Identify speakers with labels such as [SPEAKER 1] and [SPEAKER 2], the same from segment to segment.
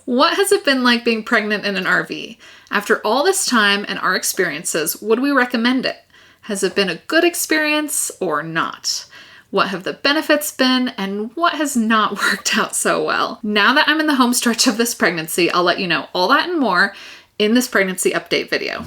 [SPEAKER 1] What has it been like being pregnant in an RV? After all this time and our experiences, would we recommend it? Has it been a good experience or not? What have the benefits been and what has not worked out so well? Now that I'm in the home stretch of this pregnancy, I'll let you know all that and more in this pregnancy update video.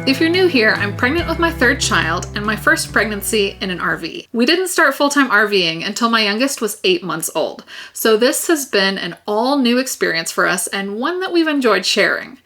[SPEAKER 1] If you're new here, I'm pregnant with my third child and my first pregnancy in an RV. We didn't start full-time RVing until my youngest was 8 months old. So this has been an all new experience for us and one that we've enjoyed sharing.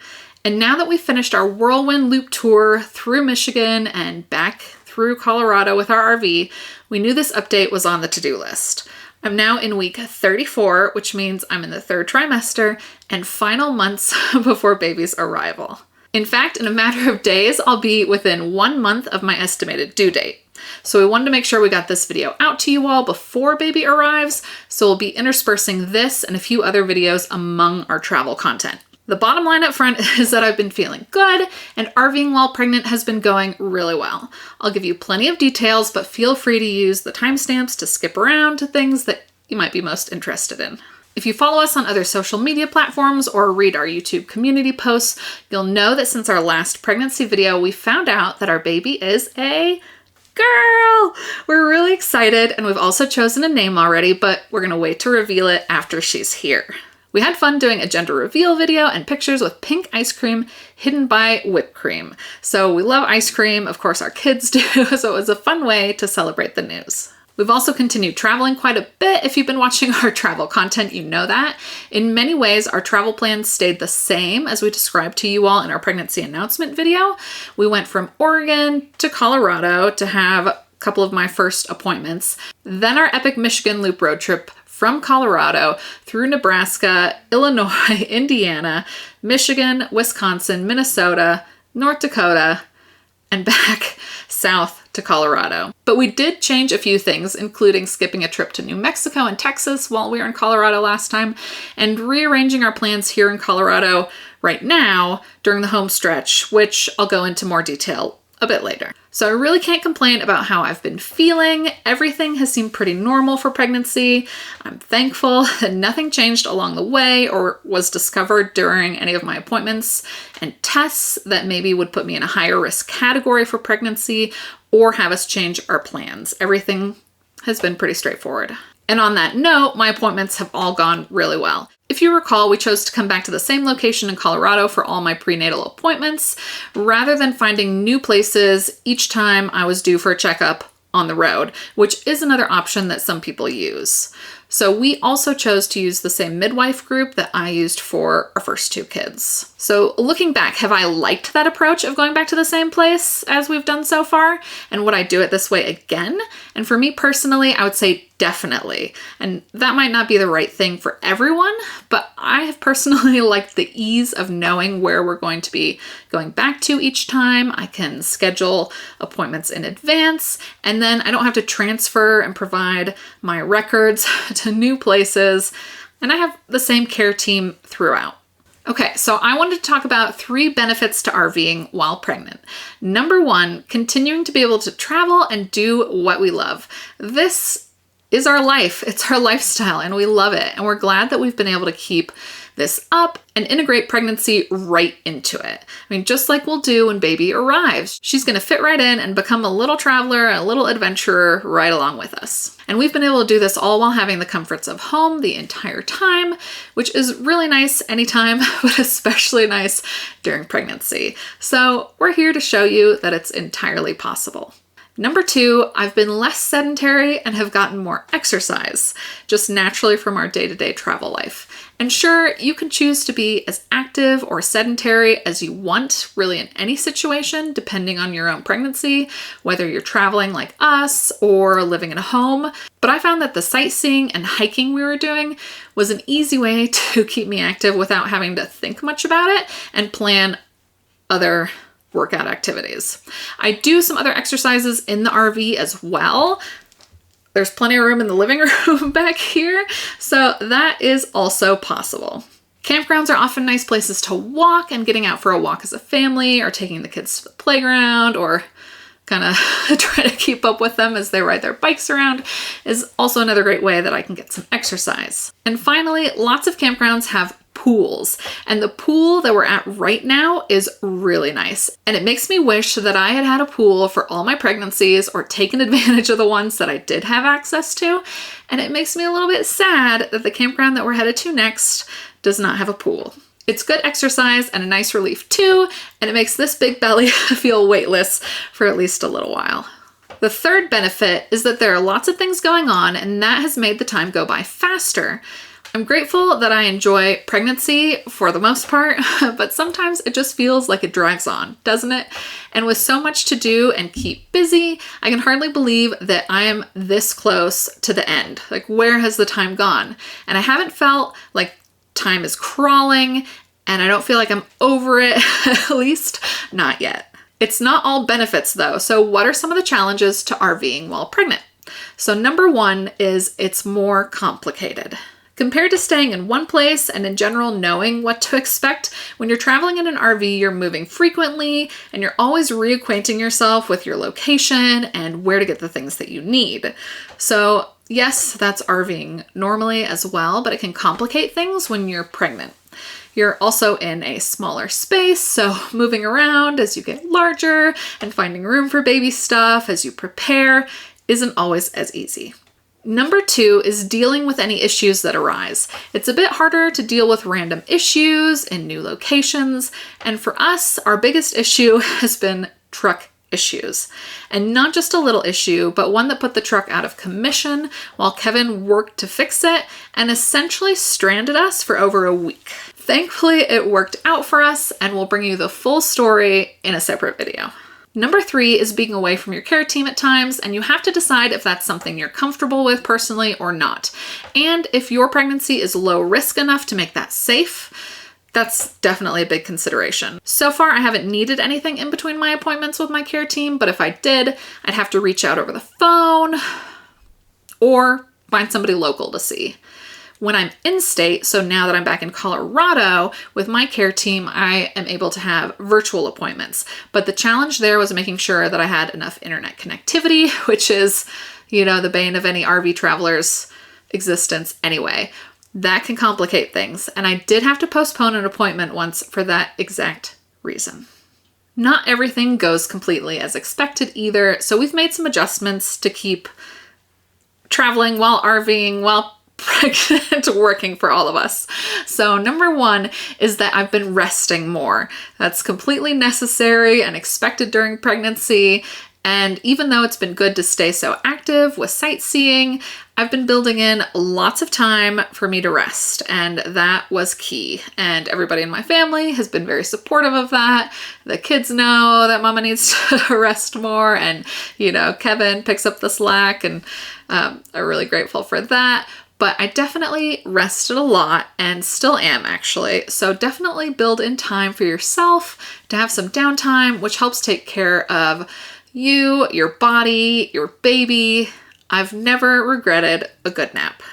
[SPEAKER 1] And now that we've finished our whirlwind loop tour through Michigan and back through Colorado with our RV, we knew this update was on the to-do list. I'm now in week 34, which means I'm in the third trimester and final months before baby's arrival. In fact, in a matter of days, I'll be within 1 month of my estimated due date. So we wanted to make sure we got this video out to you all before baby arrives, so we'll be interspersing this and a few other videos among our travel content. The bottom line up front is that I've been feeling good, and RVing while pregnant has been going really well. I'll give you plenty of details, but feel free to use the timestamps to skip around to things that you might be most interested in. If you follow us on other social media platforms or read our YouTube community posts, you'll know that since our last pregnancy video, we found out that our baby is a girl. We're really excited, and we've also chosen a name already, but we're gonna wait to reveal it after she's here. We had fun doing a gender reveal video and pictures with pink ice cream hidden by whipped cream. So we love ice cream, of course our kids do, so it was a fun way to celebrate the news. We've also continued traveling quite a bit. If you've been watching our travel content, you know that. In many ways, our travel plans stayed the same as we described to you all in our pregnancy announcement video. We went from Oregon to Colorado to have a couple of my first appointments. Then our epic Michigan loop road trip from Colorado through Nebraska, Illinois, Indiana, Michigan, Wisconsin, Minnesota, North Dakota, and back south to Colorado. But we did change a few things, including skipping a trip to New Mexico and Texas while we were in Colorado last time, and rearranging our plans here in Colorado right now during the home stretch, which I'll go into more detail a bit later. So I really can't complain about how I've been feeling. Everything has seemed pretty normal for pregnancy. I'm thankful that nothing changed along the way or was discovered during any of my appointments and tests that maybe would put me in a higher risk category for pregnancy or have us change our plans. Everything has been pretty straightforward. And on that note, my appointments have all gone really well. If you recall, we chose to come back to the same location in Colorado for all my prenatal appointments, rather than finding new places each time I was due for a checkup on the road, which is another option that some people use. So we also chose to use the same midwife group that I used for our first two kids. So looking back, have I liked that approach of going back to the same place as we've done so far? And would I do it this way again? And for me personally, I would say definitely. And that might not be the right thing for everyone, but I have personally liked the ease of knowing where we're going to be going back to each time. I can schedule appointments in advance, and then I don't have to transfer and provide my records to new places, and I have the same care team throughout. Okay, so I wanted to talk about 3 benefits to RVing while pregnant. Number 1, continuing to be able to travel and do what we love. This is our life. It's our lifestyle, and we love it. And we're glad that we've been able to keep this up and integrate pregnancy right into it. I mean, just like we'll do when baby arrives. She's gonna fit right in and become a little traveler, a little adventurer right along with us. And we've been able to do this all while having the comforts of home the entire time, which is really nice anytime, but especially nice during pregnancy. So we're here to show you that it's entirely possible. Number 2, I've been less sedentary and have gotten more exercise, just naturally from our day-to-day travel life. And sure, you can choose to be as active or sedentary as you want, really in any situation, depending on your own pregnancy, whether you're traveling like us or living in a home. But I found that the sightseeing and hiking we were doing was an easy way to keep me active without having to think much about it and plan other workout activities. I do some other exercises in the RV as well. There's plenty of room in the living room back here, so that is also possible. Campgrounds are often nice places to walk, and getting out for a walk as a family or taking the kids to the playground or kind of try to keep up with them as they ride their bikes around is also another great way that I can get some exercise. And finally, lots of campgrounds have pools, and the pool that we're at right now is really nice. And it makes me wish that I had had a pool for all my pregnancies or taken advantage of the ones that I did have access to. And it makes me a little bit sad that the campground that we're headed to next does not have a pool. It's good exercise and a nice relief too, and it makes this big belly feel weightless for at least a little while. The third benefit is that there are lots of things going on, and that has made the time go by faster. I'm grateful that I enjoy pregnancy for the most part, but sometimes it just feels like it drags on, doesn't it? And with so much to do and keep busy, I can hardly believe that I am this close to the end. Like, where has the time gone? And I haven't felt like time is crawling, and I don't feel like I'm over it, at least not yet. It's not all benefits though. So what are some of the challenges to RVing while pregnant? So number one is it's more complicated. Compared to staying in one place and in general knowing what to expect, when you're traveling in an RV, you're moving frequently and you're always reacquainting yourself with your location and where to get the things that you need. So yes, that's RVing normally as well, but it can complicate things when you're pregnant. You're also in a smaller space, so moving around as you get larger and finding room for baby stuff as you prepare isn't always as easy. Number two is dealing with any issues that arise. It's a bit harder to deal with random issues in new locations, and for us, our biggest issue has been truck issues. And not just a little issue, but one that put the truck out of commission while Kevin worked to fix it and essentially stranded us for over a week. Thankfully, it worked out for us, and we'll bring you the full story in a separate video. Number three is being away from your care team at times, and you have to decide if that's something you're comfortable with personally or not. And if your pregnancy is low risk enough to make that safe, that's definitely a big consideration. So far, I haven't needed anything in between my appointments with my care team, but if I did, I'd have to reach out over the phone or find somebody local to see. When I'm in state, so now that I'm back in Colorado with my care team, I am able to have virtual appointments. But the challenge there was making sure that I had enough internet connectivity, which is, the bane of any RV traveler's existence anyway. That can complicate things. And I did have to postpone an appointment once for that exact reason. Not everything goes completely as expected either. So we've made some adjustments to keep traveling while RVing, while pregnant working for all of us. So number one is that I've been resting more. That's completely necessary and expected during pregnancy. And even though it's been good to stay so active with sightseeing, I've been building in lots of time for me to rest, and that was key. And everybody in my family has been very supportive of that. The kids know that mama needs to rest more, and Kevin picks up the slack, and I'm really grateful for that. But I definitely rested a lot and still am actually. So definitely build in time for yourself to have some downtime, which helps take care of you, your body, your baby. I've never regretted a good nap.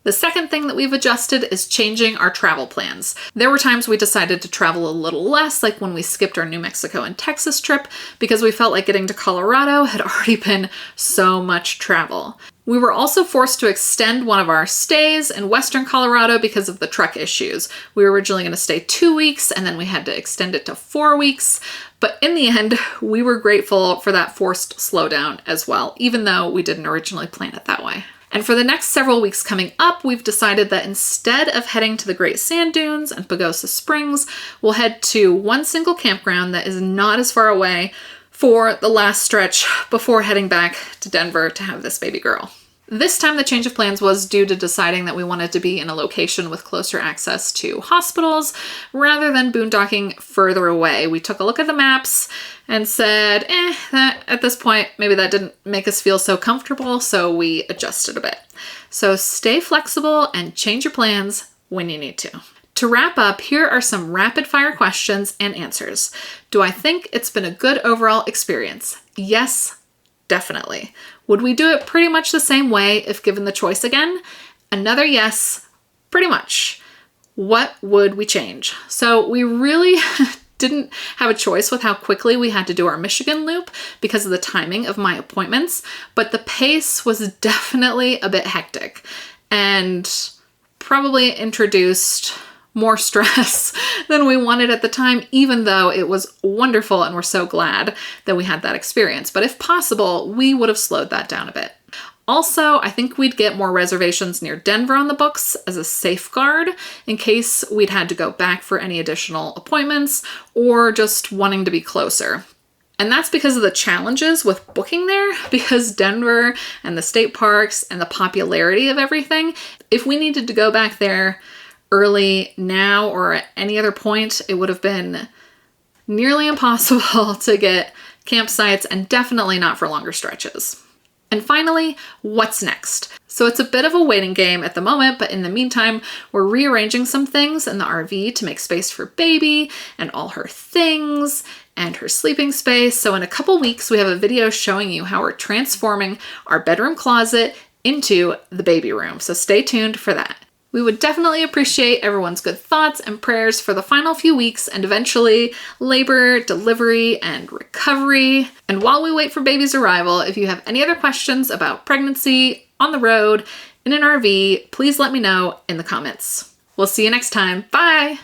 [SPEAKER 1] The second thing that we've adjusted is changing our travel plans. There were times we decided to travel a little less, like when we skipped our New Mexico and Texas trip, because we felt like getting to Colorado had already been so much travel. We were also forced to extend one of our stays in Western Colorado because of the truck issues. We were originally going to stay 2 weeks, and then we had to extend it to 4 weeks. But in the end, we were grateful for that forced slowdown as well, even though we didn't originally plan it that way. And for the next several weeks coming up, we've decided that instead of heading to the Great Sand Dunes and Pagosa Springs, we'll head to one single campground that is not as far away for the last stretch before heading back to Denver to have this baby girl. This time the change of plans was due to deciding that we wanted to be in a location with closer access to hospitals rather than boondocking further away. We took a look at the maps and said, that at this point, maybe that didn't make us feel so comfortable, so we adjusted a bit. So stay flexible and change your plans when you need to. To wrap up, here are some rapid fire questions and answers. Do I think it's been a good overall experience? Yes, definitely. Would we do it pretty much the same way if given the choice again? Another yes, pretty much. What would we change? So we really didn't have a choice with how quickly we had to do our Michigan loop because of the timing of my appointments, but the pace was definitely a bit hectic and probably introduced more stress than we wanted at the time, even though it was wonderful and we're so glad that we had that experience. But if possible, we would have slowed that down a bit. Also, I think we'd get more reservations near Denver on the books as a safeguard in case we'd had to go back for any additional appointments or just wanting to be closer. And that's because of the challenges with booking there, because Denver and the state parks and the popularity of everything. If we needed to go back there early now or at any other point, it would have been nearly impossible to get campsites, and definitely not for longer stretches. And finally, what's next? So it's a bit of a waiting game at the moment, but in the meantime, we're rearranging some things in the RV to make space for baby and all her things and her sleeping space. So in a couple weeks, we have a video showing you how we're transforming our bedroom closet into the baby room. So stay tuned for that. We would definitely appreciate everyone's good thoughts and prayers for the final few weeks and eventually labor, delivery, and recovery. And while we wait for baby's arrival, if you have any other questions about pregnancy, on the road, in an RV, please let me know in the comments. We'll see you next time. Bye!